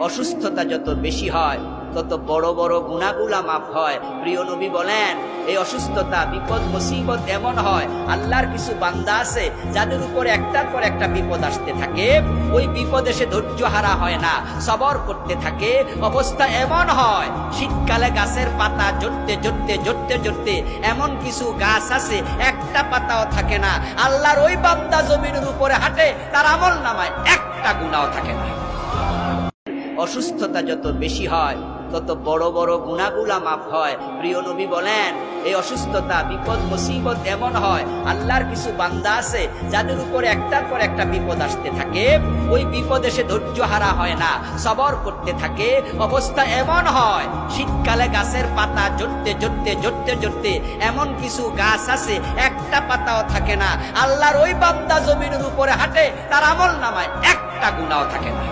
অসুস্থতা যত বেশি হয় তত বড় বড় গুনাহগুলা মাফ হয়। প্রিয় নবী বলেন, এই অসুস্থতা বিপদ মুসিবত এমন হয়, আল্লাহর কিছু বান্দা আছে যাদের উপর একটার পর একটা বিপদ আসতে থাকে, ওই বিপদে সে ধৈর্য হারা হয় না, সবর করতে থাকে। অবস্থা এমন হয়, শীতকালে গাছের পাতা জড়তে জড়তে জড়তে জড়তে এমন কিছু গাছ আছে একটা পাতাও থাকে না। আল্লাহর ওই বান্দা জমিনের উপরে হাঁটে, তার আমল নামায় একটা গুনাহও থাকে না। অসুস্থতা যত বেশি হয় তত বড় বড় গুনাহগুলা মাফ হয়। প্রিয় নবী বলেন, এই অসুস্থতা বিপদ মুসিবত এমন হয়, আল্লাহর কিছু বান্দা আছে যাদের উপর একটার পর একটা বিপদ আসতে থাকে, ওই বিপদে সে ধৈর্য হারা হয় না, সবর করতে থাকে। অবস্থা এমন হয়, শীতকালে গাছের পাতা জড়তে জড়তে জড়তে জড়তে এমন কিছু গাছ আছে একটা পাতাও থাকে না। আল্লাহর ওই বান্দা জমিনের উপরে হাঁটে, তার আমল নামায় একটা গুনাহও থাকে না।